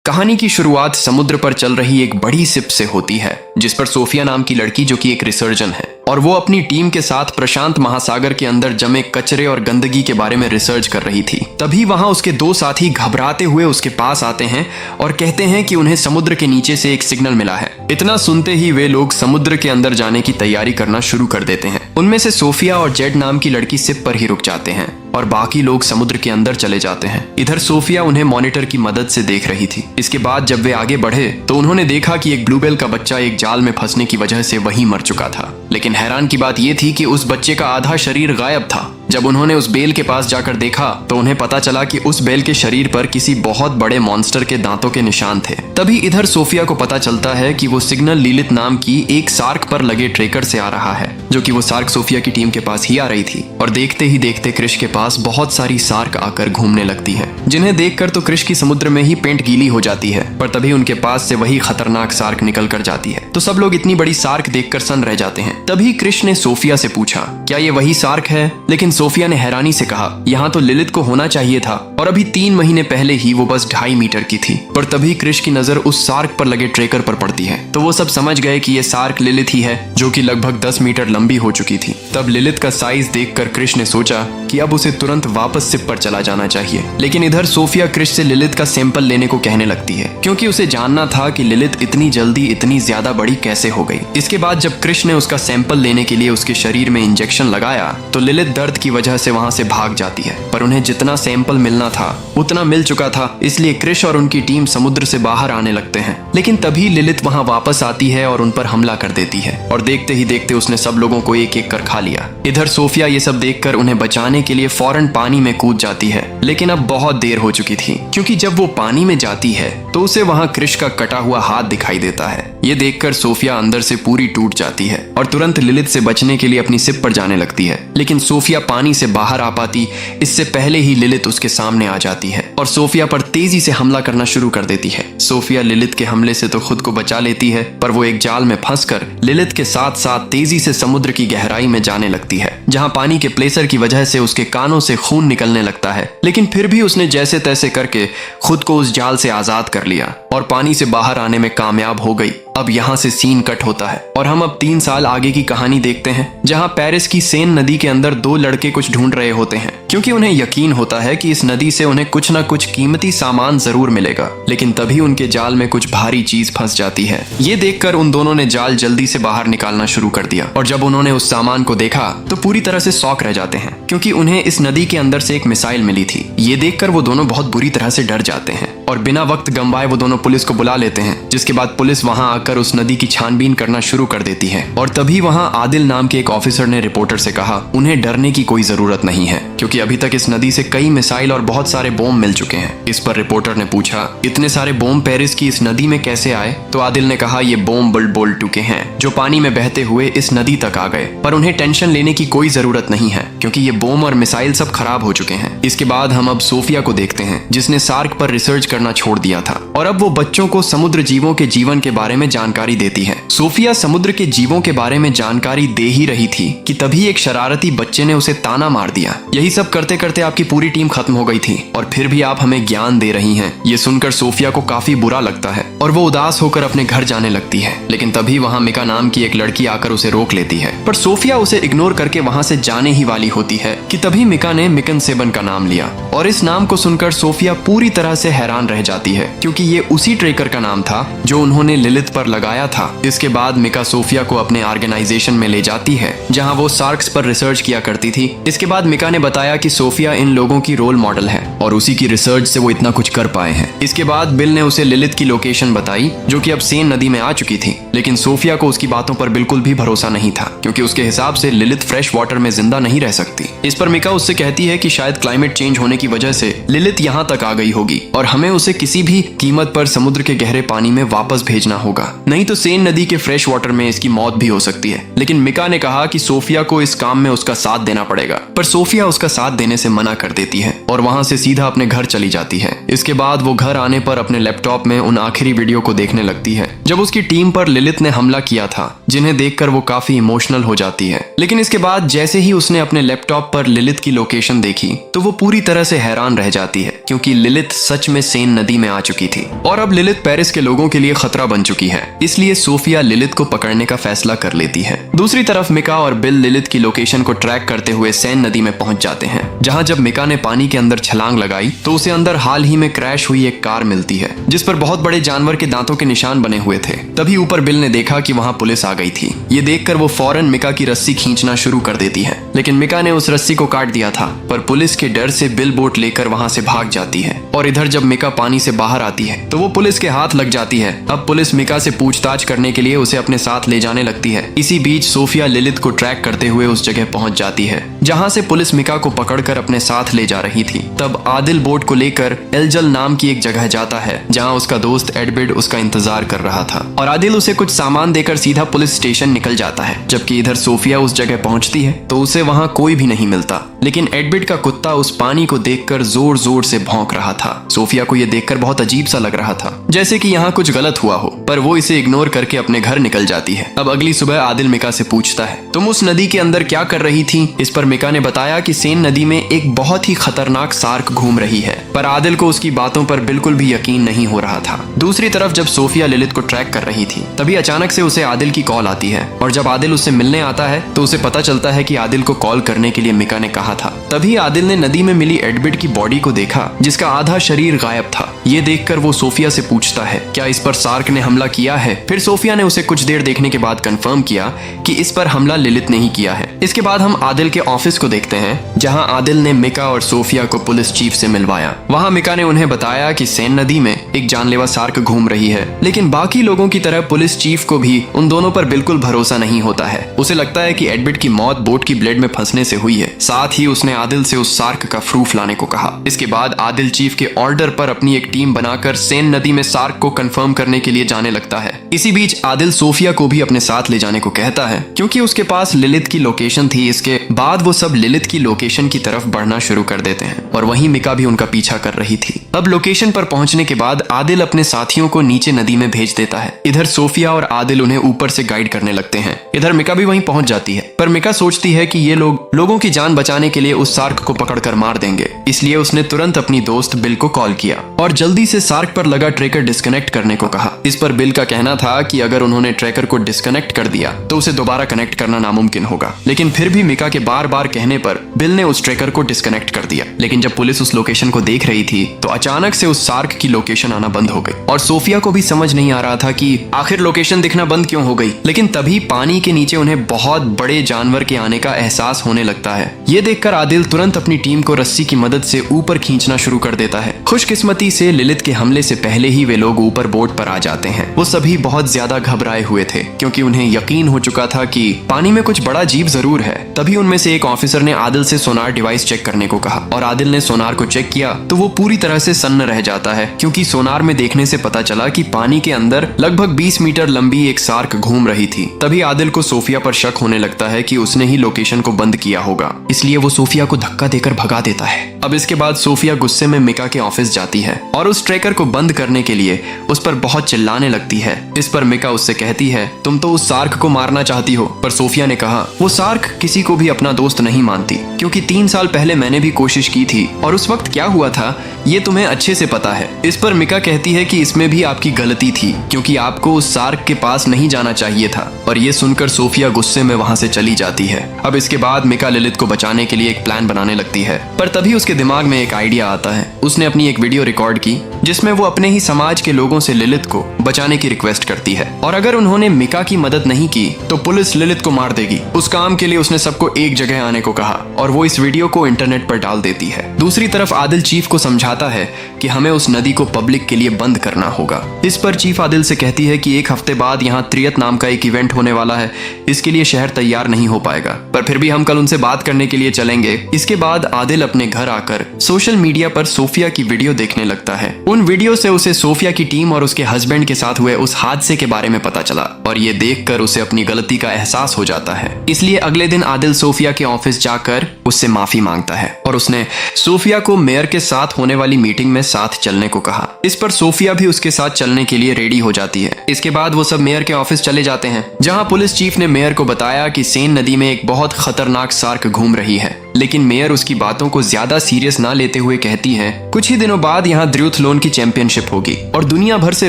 कहानी की शुरुआत समुद्र पर चल रही एक बड़ी शिप से होती है जिस पर सोफिया नाम की लड़की जो कि एक रिसर्जन है और वो अपनी टीम के साथ प्रशांत महासागर के अंदर जमे कचरे और गंदगी के बारे में रिसर्च कर रही थी। तभी वहां उसके दो साथी घबराते हुए उसके पास आते हैं और कहते हैं कि उन्हें समुद्र के नीचे से एक सिग्नल मिला है। इतना सुनते ही वे लोग समुद्र के अंदर जाने की तैयारी करना शुरू कर देते हैं। उनमें से सोफिया और जेड नाम की लड़की शिप पर ही रुक जाते हैं और बाकी लोग समुद्र के अंदर चले जाते हैं। इधर सोफिया उन्हें मॉनिटर की मदद से देख रही थी। इसके बाद जब वे आगे बढ़े तो उन्होंने देखा कि एक ब्लूवेल का बच्चा एक जाल में फंसने की वजह से वहीं मर चुका था। लेकिन हैरान की बात यह थी कि उस बच्चे का आधा शरीर गायब था। जब उन्होंने उस बेल के पास जाकर देखा तो उन्हें पता चला कि उस बेल के शरीर पर किसी बहुत बड़े मॉन्स्टर के दांतों के निशान थे। तभी इधर सोफिया को पता चलता है कि वो सिग्नल लिलित नाम की एक सार्क पर लगे ट्रेकर से आ रहा है, जो कि वो सार्क सोफिया की टीम के पास ही आ रही थी। और देखते ही देखते क्रिश के पास बहुत सारी सार्क आकर घूमने लगती है, जिन्हें देखकर तो क्रिश की समुद्र में ही पेंट गीली हो जाती है। पर तभी उनके पास से वही खतरनाक सार्क निकल कर जाती है तो सब लोग इतनी बड़ी सार्क देखकर सन रह जाते हैं। तभी क्रिश ने सोफिया से पूछा, क्या ये वही सार्क है? लेकिन सोफिया ने हैरानी से कहा, यहाँ तो लिलित को होना चाहिए था और अभी 3 महीने पहले ही वो बस 2.5 मीटर की थी। पर तभी क्रिश की नजर उस सार्क पर लगे ट्रेकर पर पड़ती है तो वो सब समझ गए कि ये सार्क लिलित ही है, जो कि लगभग 10 मीटर लंबी हो चुकी थी। तब लिलित का साइज देखकर क्रिश ने सोचा कि अब उसे तुरंत वापस शिप पर चला जाना चाहिए। लेकिन इधर सोफिया क्रिश से लिलित का सैंपल लेने को कहने लगती है, क्योंकि उसे जानना था कि लिलित इतनी जल्दी इतनी ज्यादा बड़ी कैसे हो गई। इसके बाद जब क्रिश ने उसका सैंपल लेने के लिए उसके शरीर में इंजेक्शन लगाया तो लिलित दर्द की वजह से वहां से भाग जाती है। पर उन्हें जितना सैंपल मिलना था उतना मिल चुका था, इसलिए क्रिश और उनकी टीम समुद्र से बाहर आने लगते हैं। लेकिन तभी लिलित वहां वापस आती है और उन पर हमला कर देती है और देखते ही देखते उसने सब लोगों को एक एक कर खा लिया। इधर सोफिया ये सब देखकर उन्हें बचाने के लिए फौरन पानी में कूद जाती है, लेकिन अब बहुत देर हो चुकी थी, क्योंकि जब वो पानी में जाती है तो उसे वहां क्रिश का कटा हुआ हाथ दिखाई देता है। ये देखकर सोफिया अंदर से पूरी टूट जाती है और तुरंत लिलित से बचने के लिए अपनी शिप पर जाने लगती है। लेकिन सोफिया पानी से बाहर आ पाती इससे पहले ही लिलित उसके सामने आ जाती है और सोफिया पर तेजी से हमला करना शुरू कर देती है। सोफिया लिलित के हमले से तो खुद को बचा लेती है, पर वो एक जाल में फंसकर लिलित के साथ साथ तेजी से समुद्र की गहराई में जाने लगती है, जहां पानी के प्रेशर की वजह से उसके कानों से खून निकलने लगता है। लेकिन फिर भी उसने जैसे तैसे करके खुद को उस जाल से आजाद कर लिया और पानी से बाहर आने में कामयाब हो गई। अब यहाँ से सीन कट होता है और हम अब 3 साल आगे की कहानी देखते हैं, जहाँ पेरिस की सेन नदी के अंदर 2 लड़के कुछ ढूंढ रहे होते हैं, क्योंकि उन्हें यकीन होता है कि इस नदी से उन्हें कुछ ना कुछ कीमती सामान जरूर मिलेगा। लेकिन तभी उनके जाल में कुछ भारी चीज फंस जाती है। ये देखकर उन दोनों ने जाल जल्दी से बाहर निकालना शुरू कर दिया और जब उन्होंने उस सामान को देखा तो पूरी तरह से शॉक रह जाते हैं, क्योंकि उन्हें इस नदी के अंदर से एक मिसाइल मिली थी। ये देखकर वो दोनों बहुत बुरी तरह से डर जाते हैं और बिना वक्त गंवाए वो दोनों पुलिस को बुला लेते हैं, जिसके बाद पुलिस वहां आकर उस नदी की छानबीन करना शुरू कर देती है। और तभी वहां आदिल नाम के एक ऑफिसर ने रिपोर्टर से कहा, उन्हें डरने की कोई जरूरत नहीं है, क्योंकि अभी तक इस नदी से कई मिसाइल और बहुत सारे बॉम्ब मिल चुके हैं। इस पर रिपोर्टर ने पूछा, इतने सारे बॉम्ब पेरिस की इस नदी में कैसे आए? तो आदिल ने कहा, ये बॉम्ब बोल टुके हैं जो पानी में बहते हुए इस नदी तक आ गए, पर उन्हें टेंशन लेने की कोई जरूरत नहीं है, क्योंकि ये बॉम्ब और मिसाइल सब खराब हो चुके हैं। इसके बाद हम अब सोफिया को देखते हैं, जिसने सार्क पर रिसर्च करना छोड़ दिया था और अब वो बच्चों को समुद्र जीवों के जीवन के बारे में जानकारी देती है। सोफिया समुद्र के जीवों के बारे में जानकारी दे ही रही थी कि तभी एक शरारती बच्चे ने उसे ताना मार दिया। यही सब करते करते आपकी पूरी टीम खत्म हो गई थी और फिर भी आप हमें ज्ञान दे रही हैं। ये सुनकर सोफिया को काफी बुरा लगता है और वो उदास होकर अपने घर जाने लगती है। लेकिन तभी वहाँ मिका नाम की एक लड़की आकर उसे रोक लेती है, पर सोफिया उसे इग्नोर करके वहाँ से जाने ही वाली होती है कि तभी मिका ने मिकन सेबन का नाम लिया और इस नाम को सुनकर सोफिया पूरी तरह से हैरान रह जाती है, क्योंकि ये उसी ट्रेकर का नाम था जो उन्होंने लिलित पर लगाया था। इसके बाद मिका सोफिया को अपने ऑर्गेनाइजेशन में ले जाती है, जहां वो सार्क्स पर रिसर्च किया करती थी। इसके बाद मिका ने बताया कि सोफिया इन लोगों की रोल मॉडल है और उसी की रिसर्च से वो इतना कुछ कर पाए हैं। इसके बाद बिल ने उसे लिलित की लोकेशन बताई, जो कि अब सेन नदी में आ चुकी थी। लेकिन सोफिया को उसकी बातों पर बिल्कुल भी भरोसा नहीं था, क्योंकि उसके हिसाब से लिलित फ्रेश वाटर में जिंदा नहीं रह सकती। इस पर मिका उससे कहती है कि शायद क्लाइमेट चेंज होने की वजह से लिलित यहाँ तक आ गई होगी और हमें उसे किसी भी कीमत पर समुद्र के गहरे पानी में वापस भेजना होगा, नहीं तो सेन नदी के फ्रेश वाटर में इसकी मौत भी हो सकती है। लेकिन मिका ने कहा कि सोफिया को इस काम में उसका साथ देना पड़ेगा, पर सोफिया उसका साथ देने से मना कर देती है और वहां से सीधा अपने घर चली जाती है। इसके बाद वो घर आने पर अपने लैपटॉप में उन आखिरी वीडियो को देखने लगती है जब उसकी टीम पर लिलित ने हमला किया था, जिन्हें देखकर वो काफी इमोशनल हो जाती है। लेकिन इसके बाद जैसे ही उसने अपने लैपटॉप पर लिलित की लोकेशन देखी तो वो पूरी तरह से हैरान रह जाती है, क्योंकि लिलित सच में सेन सेन नदी में आ चुकी थी और अब लिलिथ पेरिस के लोगों के लिए खतरा बन चुकी है। इसलिए सोफिया लिलिथ को पकड़ने का फैसला कर लेती है। दूसरी तरफ मिका और बिल लिलिथ की लोकेशन को ट्रैक करते हुए सेन नदी में पहुंच जाते हैं, जहां जब मिका ने पानी के अंदर छलांग लगाई तो उसे अंदर हाल ही में क्रैश हुई एक कार मिलती है, जिस पर बहुत बड़े जानवर के दांतों के निशान बने हुए थे। तभी ऊपर बिल ने देखा कि वहां पुलिस आ गई थी। ये देखकर वो फौरन मिका की रस्सी खींचना शुरू कर देती है, लेकिन मिका ने उस रस्सी को काट दिया था। पर पुलिस के डर से बिल बोट लेकर वहां से भाग जाती है और इधर जब मिका पानी से बाहर आती है तो वो पुलिस के हाथ लग जाती है। अब पुलिस मिका से पूछताछ करने के लिए उसे अपने साथ ले जाने लगती है। इसी बीच सोफिया लिलिथ को ट्रैक करते हुए उस जगह पहुंच जाती है जहां से पुलिस मिका को पकड़कर अपने साथ ले जा रही थी। तब आदिल बोट को लेकर एल्जल नाम की एक जगह जाता है, जहां उसका दोस्त एडबिड उसका इंतजार कर रहा था और आदिल उसे कुछ सामान देकर सीधा पुलिस स्टेशन निकल जाता है। जबकि इधर सोफिया उस जगह पहुंचती है तो उसे वहां कोई भी नहीं मिलता, लेकिन एडबिड का कुत्ता उस पानी को देखकर जोर जोर से भौंक रहा था। सोफिया को यह देखकर बहुत अजीब सा लग रहा था, जैसे कि यहाँ कुछ गलत हुआ हो, पर वो इसे इग्नोर करके अपने घर निकल जाती है। अब अगली सुबह आदिल मिका से पूछता है, तुम उस नदी के अंदर क्या कर रही थी? इस पर मिका ने बताया कि सेन नदी में एक बहुत ही खतरनाक शार्क घूम रही है, पर आदिल को उसकी बातों पर बिल्कुल भी यकीन नहीं हो रहा था। दूसरी तरफ जब सोफिया लिलिथ को ट्रैक कर रही थी तभी अचानक से उसे आदिल की कॉल आती है और जब आदिल उससे मिलने आता है तो उसे पता चलता है कि आदिल को कॉल करने के लिए मिका ने कहा था। तभी आदिल ने नदी में मिली एडबिड की बॉडी को देखा, जिसका आधा शरीर गायब था। ये देखकर वो सोफिया से पूछता है, क्या इस पर शार्क ने हमला किया है? फिर सोफिया ने उसे कुछ देर देखने के बाद कंफर्म किया कि इस पर हमला लिलिथ ने ही किया है। इसके बाद हम आदिल के ऑफिस को देखते हैं, जहां आदिल ने मिका और सोफिया को पुलिस चीफ से मिलवाया। वहां मिका ने उन्हें बताया कि सेन नदी में एक जानलेवा शार्क घूम रही है, लेकिन बाकी लोगों की तरह पुलिस चीफ को भी उन दोनों पर बिल्कुल भरोसा नहीं होता है। उसे लगता है कि एडबिड की मौत बोट की ब्लेड में फंसने से हुई है। साथ ही उसने आदिल से उस शार्क का प्रूफ लाने को कहा। इसके बाद आदिल चीफ के ऑर्डर पर अपनी एक टीम बनाकर सेन नदी में शार्क को कंफर्म करने के लिए जाने लगता है। इसी बीच आदिल सोफिया को भी अपने साथ ले जाने को कहता है, क्योंकि उसके पास लिलिथ की लोकेशन थी। इसके बाद वो सब लिलिथ की लोकेशन की तरफ बढ़ना शुरू कर देते हैं और वहीं मिका भी उनका पीछा कर रही थी। अब लोकेशन पर पहुंचने के बाद आदिल अपने साथियों को नीचे नदी में भेज देता है। इधर सोफिया और आदिल उन्हें ऊपर से गाइड करने लगते हैं। इधर मिका भी वहीं पहुंच जाती है, पर मिका सोचती है कि ये लोगों की जान बचाने के लिए उस शार्क को पकड़कर मार देंगे। इसलिए उसने तुरंत अपनी दोस्त बिल को कॉल किया और जल्दी से शार्क पर लगा ट्रैकर डिस्कनेक्ट करने को कहा। इस पर बिल का कहना था कि अगर उन्होंने ट्रैकर को डिस्कनेक्ट कर दिया तो उसे दोबारा कनेक्ट करना नामुमकिन होगा, लेकिन फिर भी मिका के बार बार कहने पर बिल ने उस ट्रैकर को डिस्कनेक्ट कर दिया। लेकिन जब पुलिस उस लोकेशन को देख रही थी तो अचानक से उस शार्क की लोकेशन आना बंद हो गई और सोफिया को भी समझ नहीं आ रहा था कि आखिर लोकेशन दिखना बंद क्यों हो गई। लेकिन तभी पानी के नीचे उन्हें बहुत बड़े जानवर के आने का एहसास होने लगता है। ये देखकर आदिल तुरंत अपनी टीम को रस्सी की मदद से ऊपर खींचना शुरू कर देता है। खुशकिस्मती से लिलिथ के हमले से पहले ही वे लोग ऊपर बोट पर आ जाते हैं। वो सभी बहुत ज्यादा घबराए हुए थे, क्योंकि उन्हें यकीन हो चुका था कि पानी में कुछ बड़ा जीव जरूर है। तभी उनमें से एक ऑफिसर ने आदिल से सोनार डिवाइस चेक करने को कहा और आदिल ने सोनार को चेक किया तो वो पूरी तरह से सन्न रह जाता है, क्योंकि सोनार में देखने से पता चला कि पानी के अंदर लगभग 20 मीटर लंबी एक शार्क घूम रही थी। तभी आदिल को सोफिया पर शक होने लगता है कि उसने ही लोकेशन को बंद किया होगा, इसलिए वो सोफिया को धक्का देकर भगा देता है। अब इसके बाद सोफिया गुस्से में मिका के ऑफिस जाती है और उस ट्रैकर को बंद करने के लिए उस पर बहुत चिल्लाने लगती है। इस पर मिका उससे कहती है, तुम तो उस शार्क को मारना चाहती हो। पर सोफिया ने कहा, वो शार्क किसी को भी अपना दोस्त नहीं मानती, क्योंकि 3 साल पहले मैंने भी कोशिश की थी और उस वक्त क्या हुआ था ये तुम्हें अच्छे से पता है। इस पर मिका कहती है कि इसमें भी आपकी गलती थी, क्योंकि आपको उस शार्क के पास नहीं जाना चाहिए था। और ये सुनकर सोफिया गुस्से में वहां से चली जाती है। अब इसके बाद मिका लिलिथ को बचाने के लिए एक प्लान बनाने लगती है, पर तभी उसके दिमाग में एक आइडिया आता है। उसने अपनी एक वीडियो रिकॉर्ड की जिसमें वो अपने ही समाज के लोगों से लिलिथ को बचाने की रिक्वेस्ट करती है और अगर उन्होंने मिका की मदद नहीं की तो पुलिस लिलिथ को मार देगी। उस काम के लिए उसने सबको एक जगह आने को कहा और वो इस वीडियो को इंटरनेट पर डाल देती है। दूसरी तरफ आदिल चीफ को समझाता है कि हमें उस नदी को पब्लिक के लिए बंद करना होगा। इस पर चीफ आदिल से कहती है कि 1 हफ्ते बाद यहाँ त्रियत नाम का एक इवेंट होने वाला है, इसके लिए शहर तैयार नहीं हो पाएगा, पर फिर भी हम कल उनसे बात करने के लिए चलेंगे। इसके बाद आदिल अपने घर आकर सोशल मीडिया पर सोफिया की वीडियो देखने लगता है। उन वीडियो से उसे सोफिया की टीम और उसके हस्बैंड के साथ हुए उस हादसे के बारे में पता चला और ये देखकर उसे अपनी गलती का एहसास हो जाता है। इसलिए अगले दिन आदिल सोफिया के ऑफिस जाकर उससे माफी मांगता है और उसने सोफिया को मेयर के साथ होने वाली मीटिंग में साथ चलने को कहा। इस पर सोफिया भी उसके साथ चलने के लिए रेडी हो जाती है। इसके बाद वो सब मेयर के ऑफिस चले जाते हैं, जहां पुलिस चीफ ने मेयर को बताया कि सेन नदी में एक बहुत खतरनाक शार्क घूम रही है, लेकिन मेयर उसकी बातों को ज्यादा सीरियस ना लेते हुए कहती है, कुछ ही दिनों बाद यहाँ ड्यूथलोन की चैंपियनशिप होगी और दुनिया भर से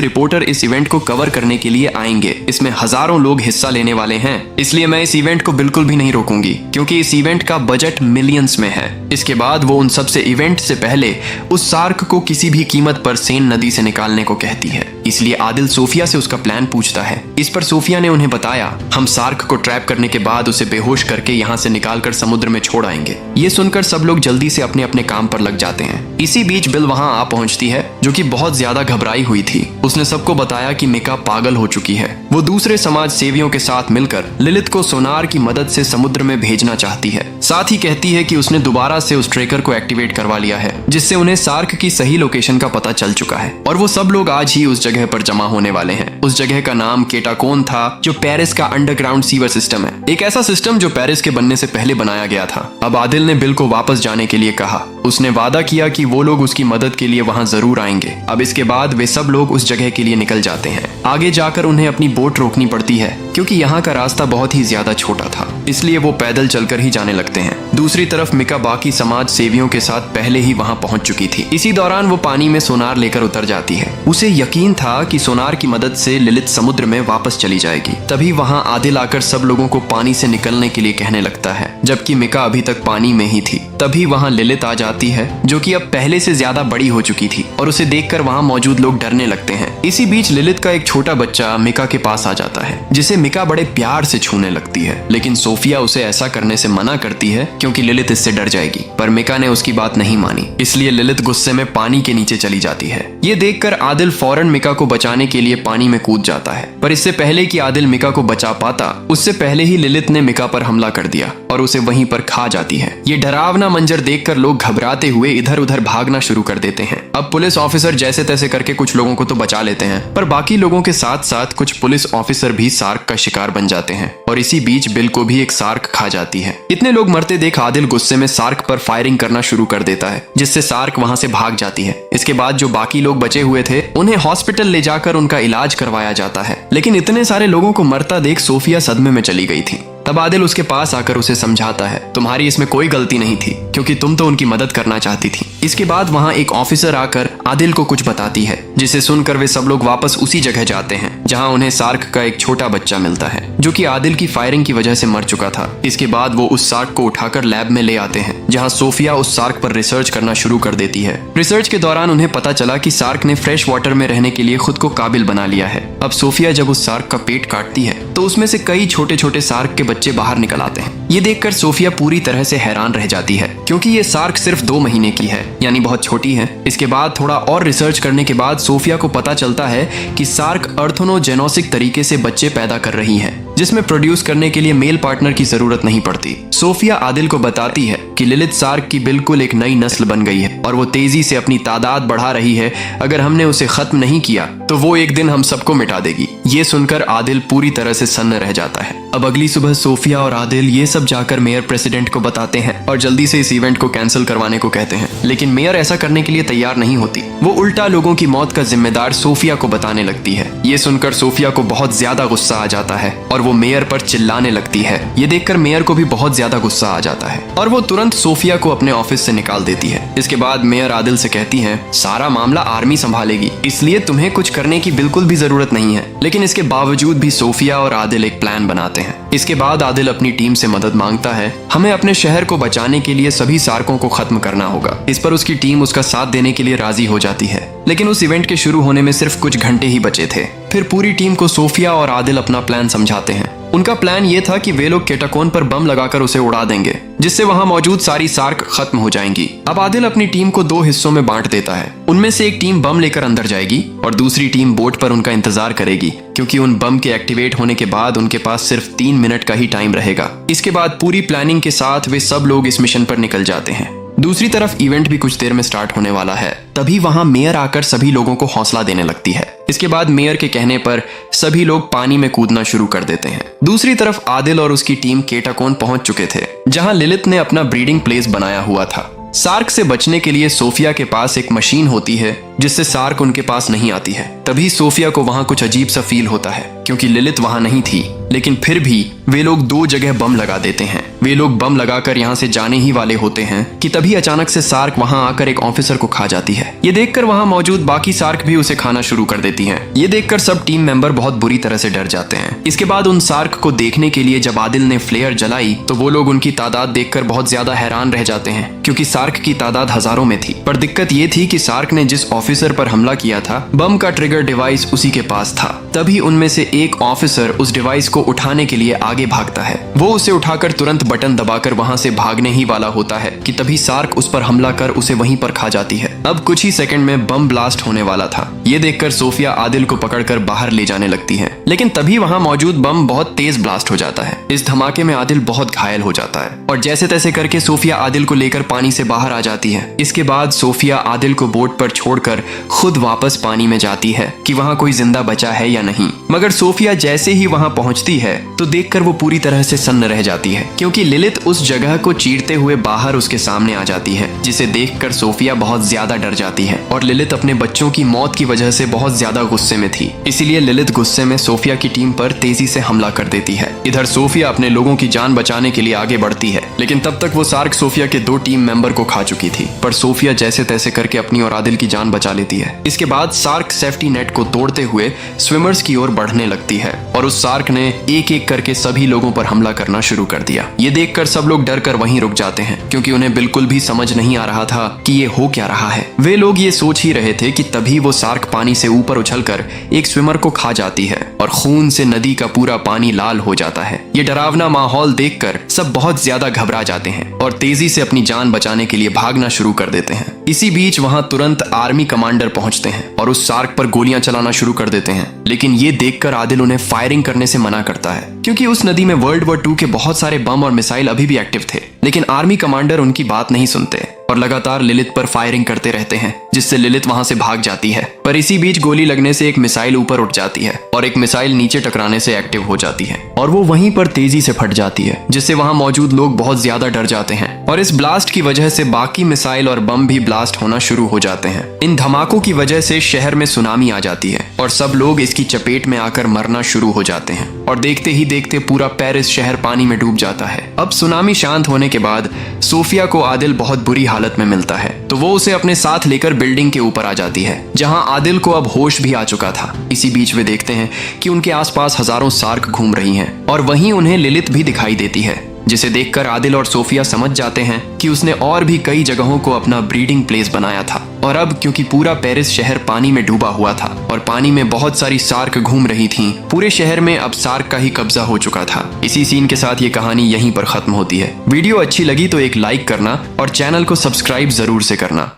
रिपोर्टर इस इवेंट को कवर करने के लिए आएंगे। इसमें हजारों लोग हिस्सा लेने वाले हैं, इसलिए मैं इस इवेंट को बिल्कुल भी नहीं रोकूंगी क्योंकि इस इवेंट का बजट मिलियंस में है। इसके बाद वो उन सबसे इवेंट से पहले उस शार्क को किसी भी कीमत पर सेन नदी से निकालने को कहती है। इसलिए आदिल सोफिया से उसका प्लान पूछता है। इस पर सोफिया ने उन्हें बताया, हम शार्क को ट्रैप करने के बाद उसे बेहोश करके यहाँ से निकालकर समुद्र में छोड़ आएंगे। ये सुनकर सब लोग जल्दी से अपने अपने काम पर लग जाते हैं। इसी बीच बिल वहाँ आ पहुँचती है जो कि बहुत ज्यादा घबराई हुई थी। उसने सबको बताया कि मिका पागल हो चुकी है। वो दूसरे समाज सेवियों के साथ मिलकर लिलित को सोनार की मदद से समुद्र में भेजना चाहती है। साथ ही कहती है कि उसने दोबारा से उस ट्रेकर को एक्टिवेट करवा लिया है जिससे उन्हें शार्क की सही लोकेशन का पता चल चुका है और वो सब लोग आज ही उस जगह पर जमा होने वाले हैं। उस जगह का नाम केटाकोन था जो पेरिस का अंडरग्राउंड सीवर सिस्टम है, एक ऐसा सिस्टम जो पेरिस के बनने से पहले बनाया गया था। अब आदिल ने बिल को वापस जाने के लिए कहा। उसने वादा किया कि वो लोग उसकी मदद के लिए वहां जरूर आएंगे। अब इसके बाद वे सब लोग उस जगह के लिए निकल जाते हैं। आगे जाकर उन्हें अपनी बोट रोकनी पड़ती है क्योंकि यहाँ का रास्ता बहुत ही ज्यादा छोटा था, इसलिए वो पैदल चलकर ही जाने लगते हैं। दूसरी तरफ मिका बाकी समाज सेवियों के साथ पहले ही वहां पहुंच चुकी थी। इसी दौरान वो पानी में सोनार लेकर उतर जाती है। उसे यकीन था कि सोनार की मदद से लिलित समुद्र में वापस चली जाएगी। तभी वहां आदिल आकर सब लोगों को पानी से निकलने के लिए कहने लगता है, जबकि मिका अभी तक पानी में ही थी। तभी वहां लिलित आ जाती है जो कि अब पहले से ज्यादा बड़ी हो चुकी थी और उसे देखकर वहां मौजूद लोग डरने लगते हैं। इसी बीच लिलित का एक छोटा बच्चा मिका के पास आ जाता है जिसे मिका बड़े प्यार से छूने लगती है, लेकिन सोफिया उसे ऐसा करने से मना करती है क्योंकि लिलित इससे डर जाएगी। पर मिका ने उसकी बात नहीं मानी, इसलिए लिलित गुस्से में पानी के नीचे चली जाती है। ये देखकर आदिल फौरन मिका को बचाने के लिए पानी में कूद जाता है, पर इससे पहले कि आदिल मिका को बचा पाता उससे पहले ही लिलित ने मिका पर हमला कर दिया और उसे वहीं पर खा जाती है। ये डरावना मंजर देखकर लोग घबराते हुए इधर उधर भागना शुरू कर देते हैं। अब पुलिस ऑफिसर जैसे तैसे करके कुछ लोगों को तो बचा लेते हैं, पर बाकी लोगों के साथ साथ कुछ पुलिस ऑफिसर भी शार्क का शिकार बन जाते हैं और इसी बीच बिल को भी एक शार्क खा जाती है। इतने लोग मरते देख आदिल गुस्से में शार्क पर फायरिंग करना शुरू कर देता है जिससे शार्क वहां से भाग जाती है। इसके बाद जो बाकी लोग बचे हुए थे उन्हें हॉस्पिटल ले जाकर उनका इलाज करवाया जाता है, लेकिन इतने सारे लोगों को मरता देख सोफिया सदमे में चली गई थी। तब आदिल उसके पास आकर उसे समझाता है, तुम्हारी इसमें कोई गलती नहीं थी क्योंकि तुम तो उनकी मदद करना चाहती थी। इसके बाद वहाँ एक ऑफिसर आकर आदिल को कुछ बताती है जिसे सुनकर वे सब लोग वापस उसी जगह जाते हैं जहाँ उन्हें शार्क का एक छोटा बच्चा मिलता है जो कि आदिल की फायरिंग की वजह से मर चुका था। इसके बाद वो उस शार्क को उठाकर लैब में ले आते हैं जहाँ सोफिया उस शार्क पर रिसर्च करना शुरू कर देती है। रिसर्च के दौरान उन्हें पता चला कि शार्क ने फ्रेश वाटर में रहने के लिए खुद को काबिल बना लिया है। अब सोफिया जब उस शार्क का पेट काटती है तो उसमें से कई छोटे छोटे शार्क के बच्चे बाहर निकल आते हैं। ये देखकर सोफिया पूरी तरह से हैरान रह जाती है क्योंकि ये शार्क सिर्फ 2 महीने की है, यानी बहुत छोटी है। इसके बाद थोड़ा और रिसर्च करने के बाद सोफिया को पता चलता है कि शार्क अर्थोनोजेनोसिक तरीके से बच्चे पैदा कर रही है जिसमें प्रोड्यूस करने के लिए मेल पार्टनर की जरूरत नहीं पड़ती। सोफिया आदिल को बताती है कि लिलित शार्क की बिल्कुल एक नई नस्ल बन गई है और वो तेजी से अपनी तादाद बढ़ा रही है। अगर हमने उसे खत्म नहीं किया तो वो एक दिन हम सबको मिटा देगी। ये सुनकर आदिल पूरी तरह से सन्न रह जाता है। अब अगली सुबह सोफिया और आदिल ये सब जाकर मेयर प्रेसिडेंट को बताते हैं और जल्दी से इस इवेंट को कैंसिल करवाने को कहते हैं, लेकिन मेयर ऐसा करने के लिए तैयार नहीं होती। वो उल्टा लोगों की मौत का जिम्मेदार सोफिया को बताने लगती है। ये सुनकर सोफिया को बहुत ज्यादा गुस्सा आ जाता है और वो मेयर पर चिल्लाने लगती है। ये देखकर मेयर को भी बहुत ज्यादा गुस्सा आ जाता है और वो तुरंत सोफिया को अपने ऑफिस से निकाल देती है। इसके बाद मेयर आदिल से कहती है, सारा मामला आर्मी संभालेगी, इसलिए तुम्हें कुछ करने की बिल्कुल भी जरूरत नहीं है। लेकिन इसके बावजूद भी सोफिया और आदिल एक प्लान बनाते हैं। इसके बाद आदिल अपनी टीम से मदद मांगता है। हमें अपने शहर को बचाने के लिए सभी शार्कों को खत्म करना होगा। इस पर उसकी टीम उसका साथ देने के लिए राजी हो जाती है, लेकिन उस इवेंट के शुरू होने में सिर्फ कुछ घंटे ही बचे थे। फिर पूरी टीम को सोफिया और आदिल अपना प्लान समझाते हैं। उनका प्लान ये था कि वे लोग केटाकोन पर बम लगाकर उसे उड़ा देंगे जिससे वहां मौजूद सारी शार्क खत्म हो जाएंगी। अब आदिल अपनी टीम को 2 हिस्सों में बांट देता है। उनमें से एक टीम बम लेकर अंदर जाएगी और दूसरी टीम बोट पर उनका इंतजार करेगी क्योंकि उन बम के एक्टिवेट होने के बाद उनके पास सिर्फ 3 मिनट का ही टाइम रहेगा। इसके बाद पूरी प्लानिंग के साथ वे सब लोग इस मिशन पर निकल जाते हैं। दूसरी तरफ इवेंट भी कुछ देर में स्टार्ट होने वाला है। तभी वहां मेयर आकर सभी लोगों को हौसला देने लगती है। इसके बाद मेयर के कहने पर सभी लोग पानी में कूदना शुरू कर देते हैं। दूसरी तरफ आदिल और उसकी टीम केटाकोन पहुंच चुके थे जहां लिलित ने अपना ब्रीडिंग प्लेस बनाया हुआ था। शार्क से बचने के लिए सोफिया के पास एक मशीन होती है जिससे शार्क उनके पास नहीं आती है। तभी सोफिया को वहां कुछ अजीब सा फील होता है क्योंकि लिलित वहां नहीं थी। लेकिन फिर भी वे लोग 2 जगह बम लगा देते हैं। वे लोग बम लगाकर यहाँ से जाने ही वाले होते हैं कि तभी अचानक से सार्क वहाँ आकर एक ऑफिसर को खा जाती है। ये देखकर वहाँ मौजूद बाकी सार्क भी उसे खाना शुरू कर देती हैं। ये देखकर सब टीम मेंबर बहुत बुरी तरह से डर जाते हैं। इसके बाद उन सार्क को देखने के लिए जब आदिल ने फ्लेयर जलाई तो वो लोग उनकी तादाद देखकर बहुत ज्यादा हैरान रह जाते हैं, क्योंकि सार्क की तादाद हजारों में थी। पर दिक्कत ये थी कि सार्क ने जिस ऑफिसर पर हमला किया था, बम का ट्रिगर डिवाइस उसी के पास था। तभी उनमें से एक ऑफिसर उस डिवाइस को उठाने के लिए आगे भागता है। वो उसे उठाकर तुरंत बटन दबाकर वहां से भागने ही वाला होता है कि तभी सार्क उस पर हमला कर उसे वहीं पर खा जाती है। अब कुछ ही सेकंड में बम ब्लास्ट होने वाला था। ये देखकर सोफिया आदिल को पकड़कर बाहर ले जाने लगती है, लेकिन तभी वहां मौजूद बम बहुत तेज ब्लास्ट हो जाता है। इस धमाके में आदिल बहुत घायल हो जाता है और जैसे तैसे करके सोफिया आदिल को लेकर पानी से बाहर आ जाती है। इसके बाद सोफिया आदिल को बोट पर छोड़कर खुद वापस पानी में जाती है कि वहां कोई जिंदा बचा है या नहीं। मगर सोफिया जैसे ही वहां पहुंचती है तो देखकर वो पूरी तरह से सन्न रह जाती है, क्योंकि लिलित उस जगह को चीरते हुए बाहर उसके सामने आ जाती है, जिसे देखकर सोफिया बहुत ज्यादा डर जाती है। और लिलित अपने बच्चों की मौत की वजह से बहुत ज्यादा गुस्से में थी, इसीलिए लिलित गुस्से में सोफिया की टीम पर तेजी से हमला कर देती है। इधर सोफिया अपने लोगों की जान बचाने के लिए आगे बढ़ती है, लेकिन तब तक वो सार्क सोफिया के 2 टीम मेंबर को खा चुकी थी। पर सोफिया जैसे तैसे करके अपनी और आदिल की जान बचा लेती है। इसके बाद सार्क सेफ्टी नेट को तोड़ते हुए स्विमर्स की ओर बढ़ने लगती है और उस सार्क ने एक एक करके सभी लोगों पर हमला करना शुरू कर दिया। ये देखकर सब लोग डर कर वहीं रुक जाते हैं, क्योंकि उन्हें बिल्कुल भी समझ नहीं आ रहा था कि ये हो क्या रहा है। वे लोग ये सोच ही रहे थे कि तभी वो सार्क पानी से ऊपर उछलकर एक स्विमर को खा जाती है और खून से नदी का पूरा पानी लाल हो जाता है। ये डरावना माहौल देखकर सब बहुत ज्यादा घबरा जाते हैं और तेजी से अपनी जान बचाने के लिए भागना शुरू कर देते हैं। इसी बीच वहां तुरंत आर्मी कमांडर पहुंचते हैं और उस सार्क पर गोलियां चलाना शुरू कर देते हैं, लेकिन ये देखकर आदिल उन्हें फायरिंग करने से मना करता है, क्योंकि उस नदी में वर्ल्ड वॉर 2 के बहुत सारे बम और मिसाइल अभी भी एक्टिव थे। लेकिन आर्मी कमांडर उनकी बात नहीं सुनते और लगातार लिलित पर फायरिंग करते रहते हैं, जिससे लिलित वहां से भाग जाती है। पर इसी बीच गोली लगने से एक मिसाइल ऊपर उठ जाती है और एक मिसाइल नीचे टकराने से एक्टिव हो जाती है और वो वहीं पर तेजी से फट जाती है, जिससे वहां मौजूद लोग बहुत ज्यादा डर जाते हैं। और इस ब्लास्ट की वजह से बाकी मिसाइल और बम भी ब्लास्ट होना शुरू हो जाते हैं। इन धमाकों की वजह से शहर में सुनामी आ जाती है और सब लोग इसकी चपेट में आकर मरना शुरू हो जाते हैं और देखते ही देखते पूरा पेरिस शहर पानी में डूब जाता है। अब सुनामी शांत होने के बाद सोफिया को आदिल बहुत बुरी हालत में मिलता है, तो वो उसे अपने साथ लेकर बिल्डिंग के ऊपर आ जाती है, जहां आदिल को अब होश भी आ चुका था। इसी बीच वे देखते हैं कि उनके आसपास हजारों सार्क घूम रही हैं और वहीं उन्हें लिलित भी दिखाई देती है, जिसे देखकर आदिल और सोफिया समझ जाते हैं कि उसने और भी कई जगहों को अपना ब्रीडिंग प्लेस बनाया था। और अब क्योंकि पूरा पेरिस शहर पानी में डूबा हुआ था और पानी में बहुत सारी सार्क घूम रही थीं, पूरे शहर में अब सार्क का ही कब्जा हो चुका था। इसी सीन के साथ ये कहानी यहीं पर खत्म होती है। वीडियो अच्छी लगी तो एक लाइक करना और चैनल को सब्सक्राइब जरूर से करना।